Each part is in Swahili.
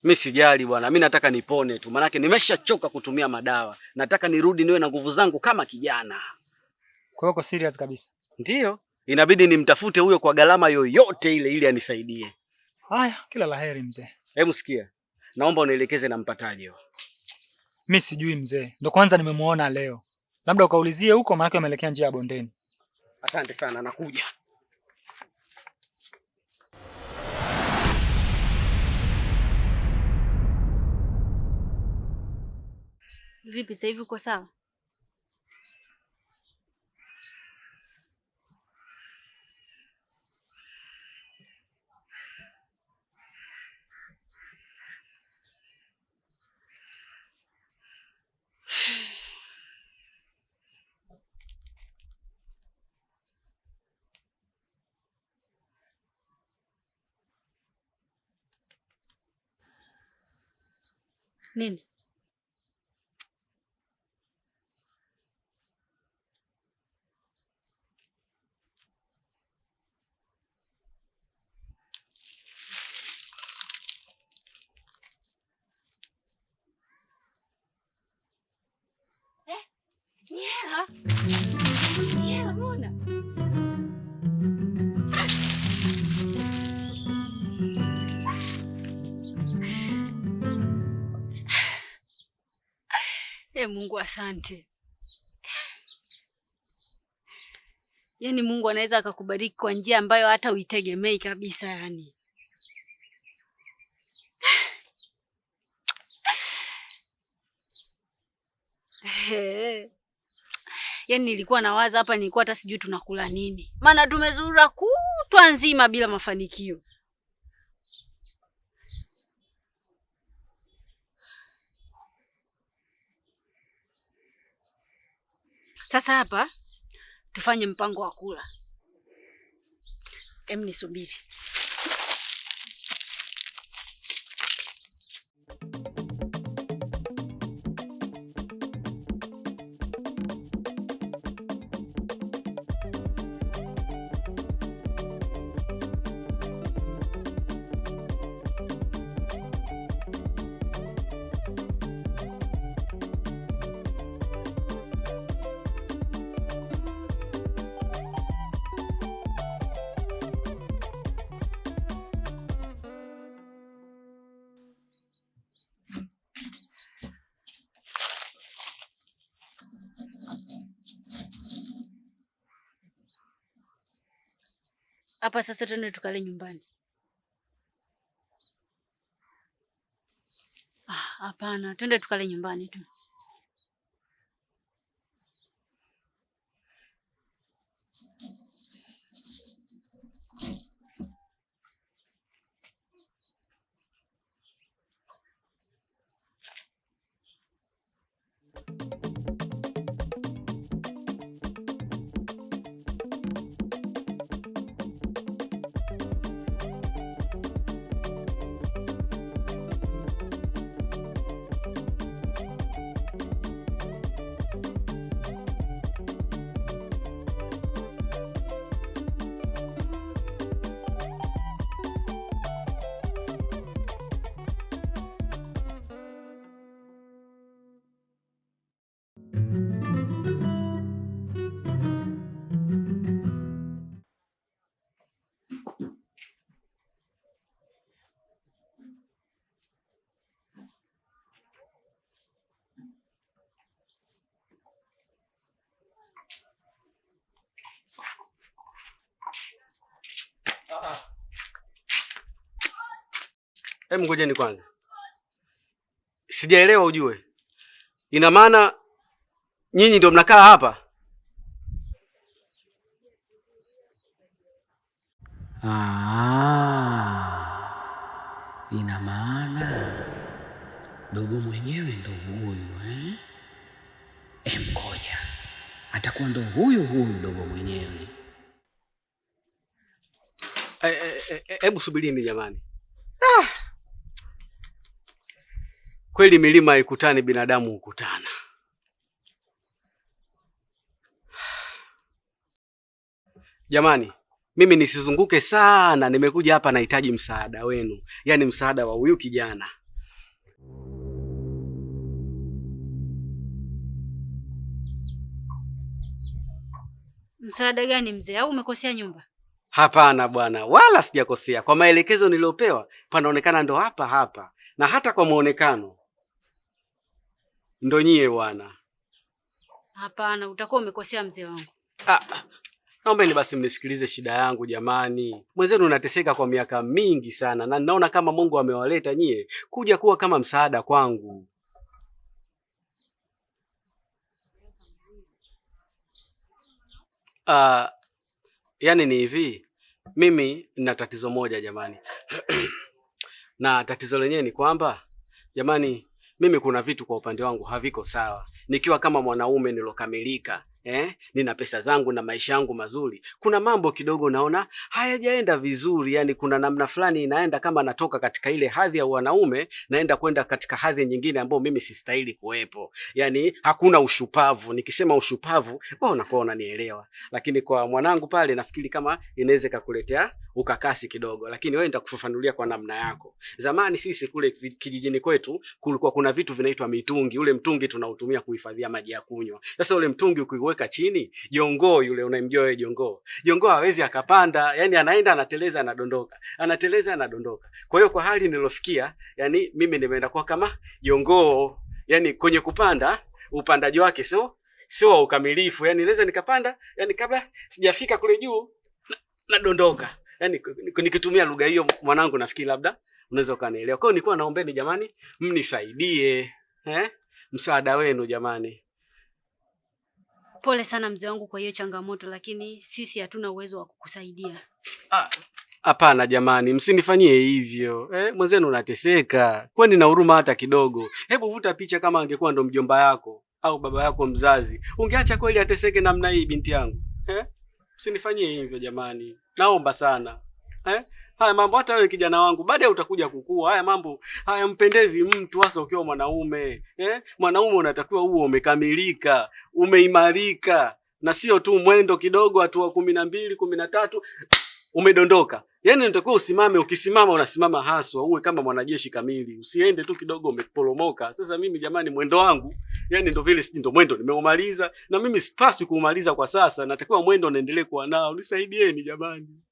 Mimi sijali bwana, mimi nataka nipone tu, manake nimeshachoka kutumia madawa. Nataka nirudi niwe na nguvu zangu kama kijana. Kwa hiyo uko serious kabisa? Ndiyo, inabidi nimtafute huyo kwa gharama yoyote ile ili anisaidie. Haya, kila laheri mzee. Hebu sikia, naomba unielekeze nampataje. Mimi sijui mzee, ndo kwanza nimemuona leo. Labda ukaulizie huko, maana ameelekea njia ya bondeni. Asante sana, nakuja. Vipi sasa hivi uko sawa? Nini? Niela. Niela, mbona? Mungu asante. Yaani Mungu anaweza akakubariki kwa njia ambayo hata uitegemei kabisa yani. Yaani nilikuwa nawaza hapa, nilikuwa hata sijui tunakula nini. Maana tumezurura kutwa nzima bila mafanikio. Sasa hapa tufanye mpango wa kula. Nisubiri. Hapa sasa twende tukale nyumbani. Hapana, twende tukale nyumbani tu. Ngojeni kwanza. Sijaelewa ujue. Ina maana nyinyi ndio mnakaa hapa? Ina maana dogo mwenyewe ndo huyu Ngoja. Atakuwa ndo huyu dogo mwenyewe. Hebu subirini jamani. Kweli milima haikutani, binadamu hukutana. Jamani, mimi nisizunguke sana, nimekuja hapa nahitaji msaada wenu. Yaani msaada wa huyu kijana. Msaada gani mzee, au umekosea nyumba? Hapana bwana, wala sijakosea. Kwa maelekezo niliopewa panaonekana ndo hapa hapa, na hata kwa muonekano ndo nyie bwana. Hapana, utakuwa umekosea mzee wangu. Naombeni basi mnisikilize shida yangu jamani. Mwenzenu unateseka kwa miaka mingi sana, na ninaona kama Mungu amewaleta nyie kuja kuwa kama msaada kwangu. Yaani ni hivi, mimi nina tatizo moja jamani. Na tatizo lenyewe ni kwamba jamani, mimi kuna vitu kwa upande wangu haviko sawa. Nikiwa kama mwanaume nilokamilika, nina pesa zangu na maisha yangu mazuri, kuna mambo kidogo naona hayajaenda vizuri. Yani kuna namna fulani inaenda kama natoka katika ile hadhi ya wanaume naenda kwenda katika hadhi nyingine ambayo mimi sistahili kuwepo. Yani hakuna ushupavu. Nikisema ushupavu, wewe unakuwa unanielewa. Lakini kwa mwanangu pale nafikiri kama inaweza kukuletea ukakasi kidogo, lakini wewe nitakufafanulia kwa namna yako. Zamani sisi kule kijijini kwetu kulikuwa kuna vitu vinaitwa mitungi. Ule mtungi tunautumia kuhifadhia maji ya kunywa. Sasa ule mtungi ukiweka chini, jongoo yule, unamjua wewe jongoo. Jongoo hawezi akapanda, yani anaenda anateleza anadondoka. Anateleza anadondoka. Kwa hiyo kwa hali nilofikia, yani mimi nimeenda kwa kama jongoo. Yani kwenye kupanda, upandaji wake sio wa ukamilifu. Yani naweza nikapanda, yani kabla sijafika kule juu nadondoka. Yani nikitumia lugha hiyo mwanangu, nafikiri labda unaweza ukanielewa. Kwa hiyo nilikuwa naombeni jamani, mnisaidie. Msaada wenu jamani. Pole sana mzee wangu kwa hiyo changamoto, lakini sisi hatuna uwezo wa kukusaidia. Hapana jamani, msinifanyie hivyo. Mwenzenu unateseka. Kwani na huruma hata kidogo? Hebu vuta picha kama angekuwa ndo mjomba yako au baba yako mzazi. Ungeacha kweli ateseke namna hii binti yangu? Msinifanyie hivyo jamani. Naomba sana. Haya mambo hata wewe kijana wangu baadaye utakuja kukua. Haya mambo hayampendezi mtu, hasa ukiwa mwanaume. Mwanaume unatakiwa uwe umekamilika, umeimarika, na sio tu mwendo kidogo hatua 12, 13 umedondoka. Yaani unatakiwa usimame, ukisimama unasimama haswa, uwe kama mwanajeshi kamili. Usiende tu kidogo umeporomoka. Sasa mimi jamani, mwendo wangu yani ndo vile, ndo mwendo nimeumaliza, na mimi sipaswi kuumaliza kwa sasa. Natakiwa mwendo naendelee kuwa nao. Nisaidieni jamani.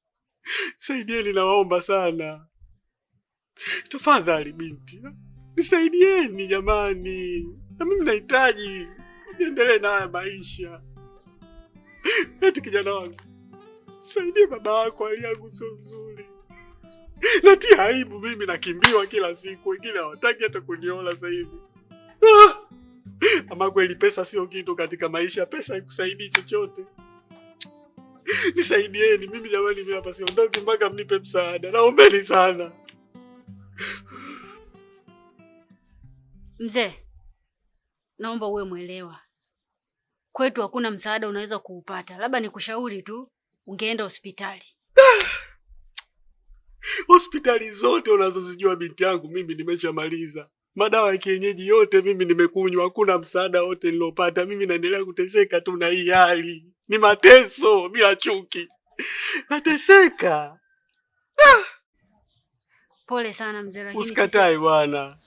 Saidieni, nawaomba sana. Tafadhali binti, nisaidieni jamani. Na mimi nahitaji niendelee na haya maisha. Eti kijana wangu, saidie baba yako, hali yangu sio nzuri. Natia aibu mimi, nakimbiwa kila siku, wengine hawataki hata kuniona sasa hivi. Ama kweli pesa sio kitu katika maisha, pesa haikusaidii chochote. Nisaidieni mimi jamani, mimi hapa siondoki mpaka mnipe msaada. Naombeni sana. Mzee, naomba uwe mwelewa. Kwetu hakuna msaada unaweza kuupata. Labda nikushauri tu ungeenda hospitali. Hospitali zote unazozijua binti yangu mimi nimeshamaliza. Madawa ya kienyeji yote mimi nimekunywa, hakuna msaada wote nilopata. Mimi naendelea kuteseka tu na hii hali. Ni mateso bila chuki. Nateseka. Pole sana mzee, lakini usikatai bwana.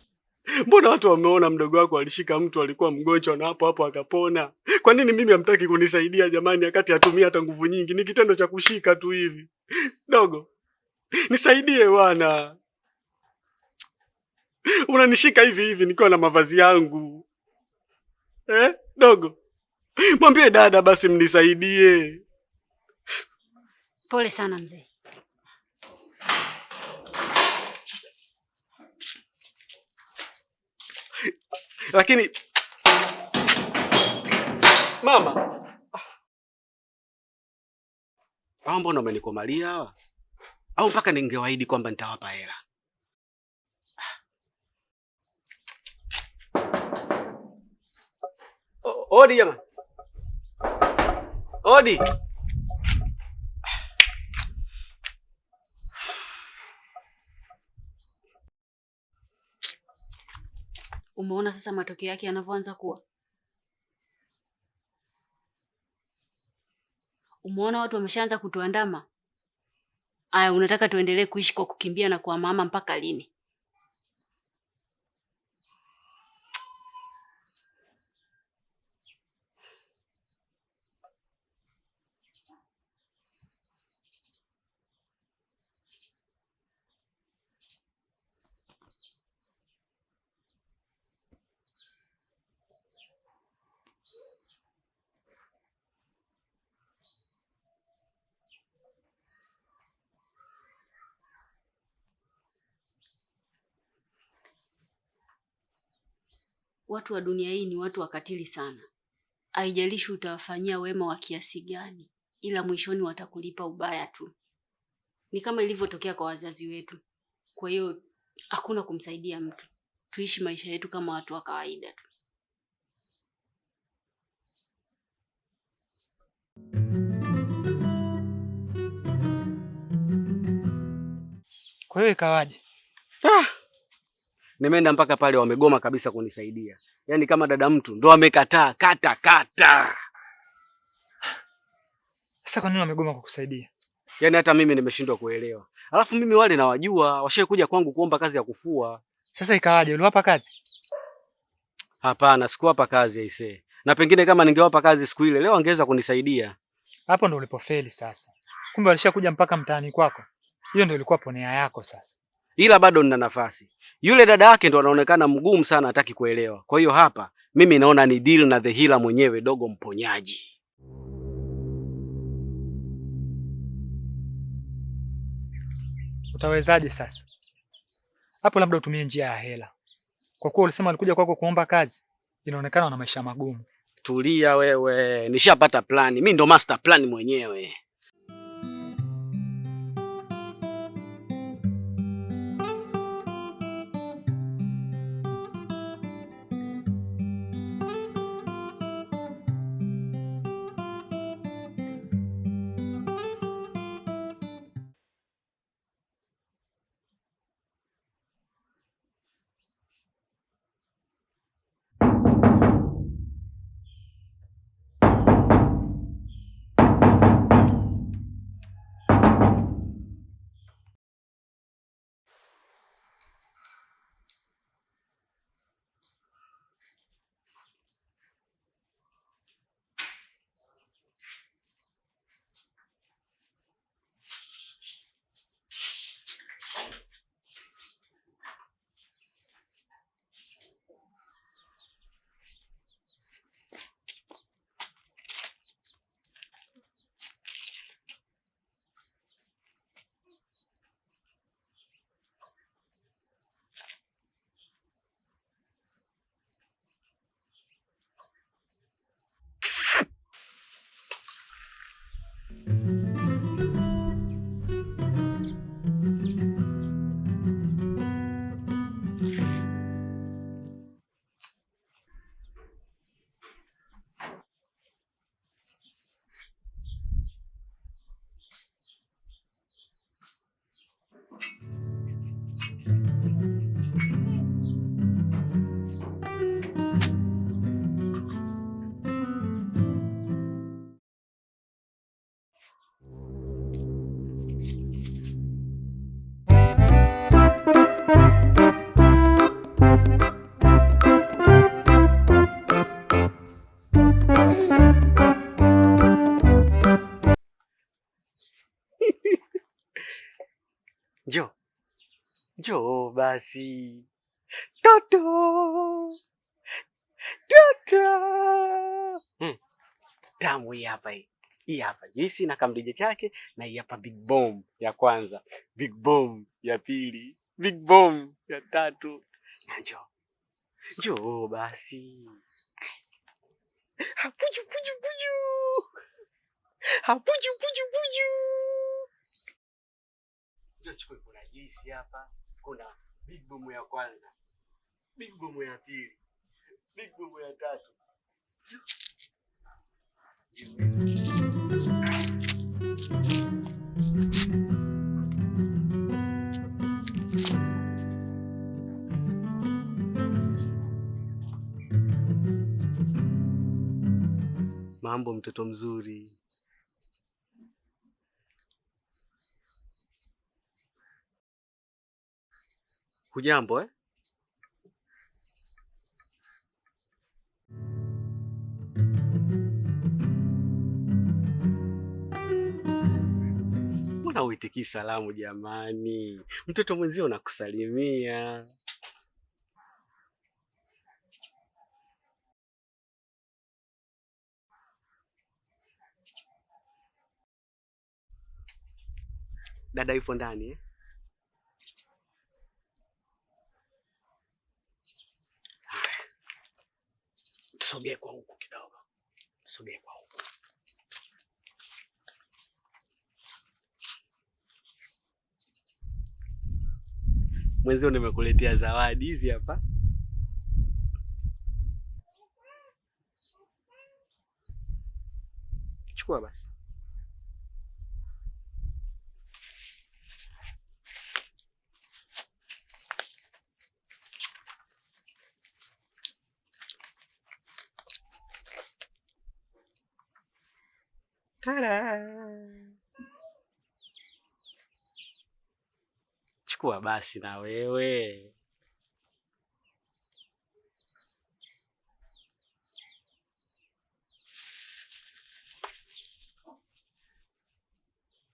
Mbona watu wameona mdogo wako alishika mtu alikuwa mgonjwa na hapo hapo akapona? Kwa nini mimi hamtaki kunisaidia jamani, wakati atumia hata nguvu nyingi? Ni kitendo cha kushika tu hivi. Dogo, nisaidie bwana. Unanishika hivi hivi nikiwa na mavazi yangu. Dogo, mwambie dada basi mnisaidie. Pole sana mzee. Lakini mama, mbona umenikomalia hawa? Au mpaka ningewaahidi kwamba nitawapa hela? Odi jamani. Odi. Umeona sasa matokeo yake yanavyoanza kuwa? Umeona watu wameshaanza kutuandama? Aya, unataka tuendelee kuishi kwa kukimbia na kwa mama mpaka lini? watu wa dunia hii ni watu wakatili sana. Haijalishi utawafanyia wema wa kiasi gani, ila mwishoni watakulipa ubaya tu. Ni kama ilivyotokea kwa wazazi wetu. Kwa hiyo hakuna kumsaidia mtu. Tuishi maisha yetu kama watu wa kawaida tu. Kwa hiyo ikawaje? Nimeenda mpaka pale wamegoma kabisa kunisaidia. Yaani kama dada mtu ndo amekataa kata. Sasa kwa nini wamegoma kukusaidia? Yaani hata mimi nimeshindwa kuelewa. Alafu mimi wale nawajua, washakuja kwangu kuomba kazi ya kufua. Sasa ikawaje? Uliwapa kazi? Hapana, sikuwapa kazi aisee. Na pengine kama ningewapa kazi siku ile leo angeweza kunisaidia. Hapo ndo ulipofeli sasa. Kumbe walishakuja mpaka mtaani kwako. Hiyo ndio ilikuwa ponea yako sasa. Ila bado nina nafasi. Yule dada yake ndo anaonekana mgumu sana, hataki kuelewa. Kwa hiyo hapa mimi naona ni deal na the healer mwenyewe, Dogo Mponyaji. Utawezaje sasa? Hapo labda utumie njia ya hela. Kwa kuwa ulisema alikuja kwako kuomba kazi, inaonekana wana maisha magumu. Tulia wewe, nishapata plani. Mimi ndo master plan mwenyewe. Njoo basi. Toto. Tamu hii hapa hii. Hii hapa juisi na kamrije chake, na hii hapa Big Bomb ya kwanza, Big Bomb ya pili, Big Bomb ya tatu. Na njoo basi. Hapuju puju puju. Hapuju puju puju. Njoo chukue, kuna juisi hapa, kuna Big Bomb ya kwanza, Big Bomb ya pili, Big Bomb ya tatu. Mambo mtoto mzuri. Hujambo eh? Mbona uitiki salamu jamani? Mtoto mwenzio nakusalimia. Dada yupo ndani eh? tusogee kwa huku kidogo. Sogea kwa huku. Mwenzio nimekuletea zawadi hizi hapa. Chukua basi. Tada! Chukua basi na wewe.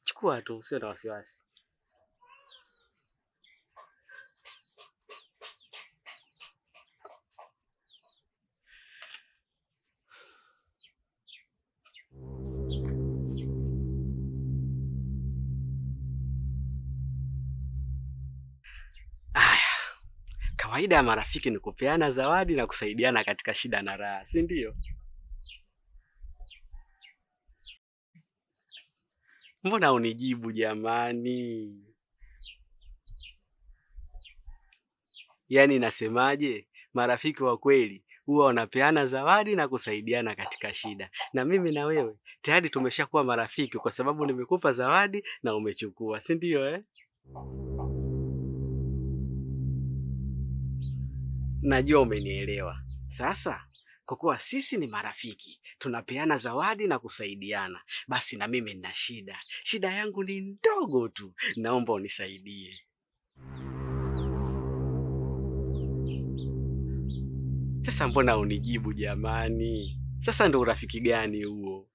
Chukua tu, usio na wasiwasi. Kawaida ya marafiki ni kupeana zawadi na kusaidiana katika shida na raha, si ndio? Mbona unijibu jamani? Yaani nasemaje? Marafiki wa kweli huwa wanapeana zawadi na kusaidiana katika shida. Na mimi na wewe tayari tumeshakuwa marafiki kwa sababu nimekupa zawadi na umechukua, si ndio eh? Najua umenielewa. Sasa kwa kuwa sisi ni marafiki, tunapeana zawadi na kusaidiana, basi na mimi nina shida. Shida yangu ni ndogo tu, naomba unisaidie. Sasa mbona unijibu jamani? Sasa ndo urafiki gani huo?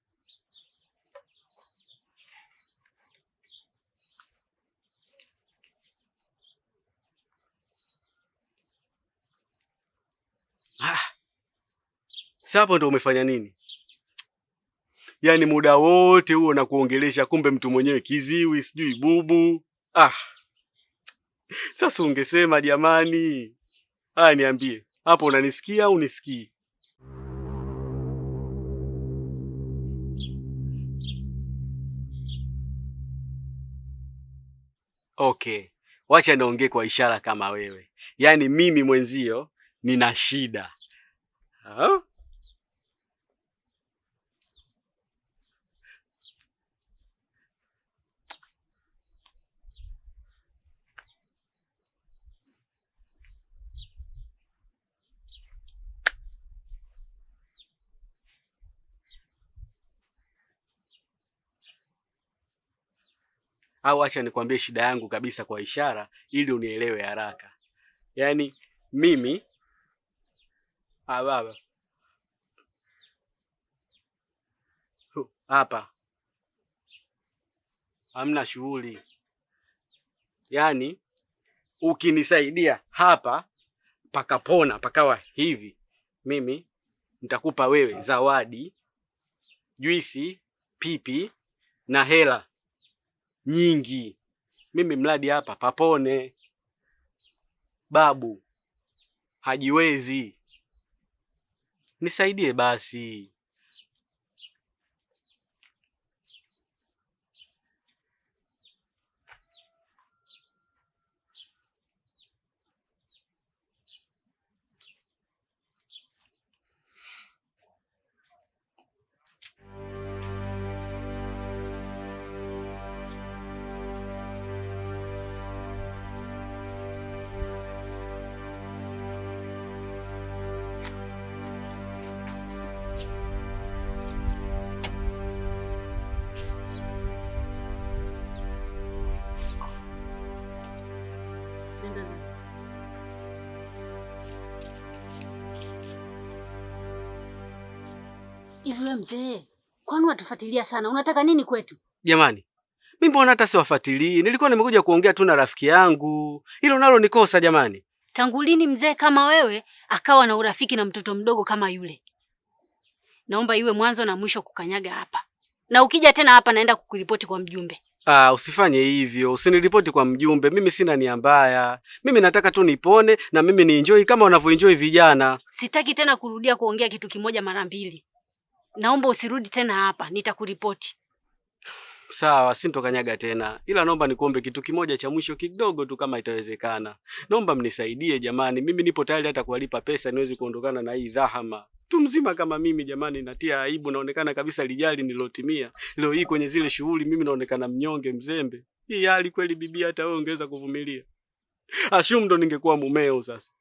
Sasa hapo ndo umefanya nini? Yaani muda wote huo na kuongelesha, kumbe mtu mwenyewe kiziwi, sijui bubu. Sasa ungesema jamani. Haya, niambie, hapo unanisikia au unisikii? Okay, wacha niongee kwa ishara kama wewe. Yaani mimi mwenzio nina shida. Au acha nikwambie shida yangu kabisa kwa ishara ili unielewe haraka. Yaani mimi baba hapa hamna shughuli. Yaani ukinisaidia hapa pakapona pakawa hivi, mimi nitakupa wewe zawadi, juisi, pipi na hela nyingi. Mimi mradi hapa papone. Babu hajiwezi, nisaidie basi. Hivi wewe mzee, kwani unatufuatilia sana? Unataka nini kwetu? Jamani, mimi mbona hata siwafuatilii? Nilikuwa nimekuja kuongea tu na rafiki yangu. Hilo nalo ni kosa jamani. Tangu lini mzee kama wewe akawa na urafiki na mtoto mdogo kama yule? Naomba iwe mwanzo na mwisho kukanyaga hapa. Na ukija tena hapa naenda kukuripoti kwa mjumbe. Usifanye hivyo, usiniripoti kwa mjumbe. Mimi sina nia mbaya, mimi nataka tu nipone na mimi ni enjoy kama wanavyoenjoy vijana. Sitaki tena kurudia kuongea kitu kimoja mara mbili. Naomba usirudi tena hapa, nitakuripoti. Sawa, sintokanyaga tena, ila naomba nikuombe kitu kimoja cha mwisho kidogo tu, kama itawezekana. Naomba mnisaidie jamani, mimi nipo tayari hata kuwalipa pesa niweze kuondokana na hii dhahama. Mtu mzima kama mimi jamani, natia aibu, naonekana kabisa lijali nilotimia. Leo hii kwenye zile shughuli mimi naonekana mnyonge, mzembe. Hii hali kweli bibi, hata wewe ungeweza kuvumilia? Ashum ndo ningekuwa mumeo sasa.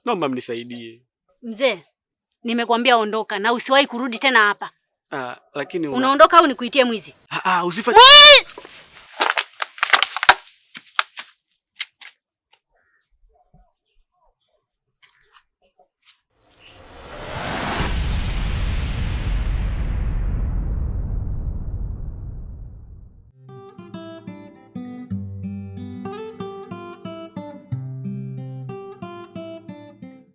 Naomba mnisaidie. Mzee, nimekwambia ondoka na usiwahi kurudi tena hapa. Lakini unaondoka au nikuitie mwizi? Usifanye. Mwizi!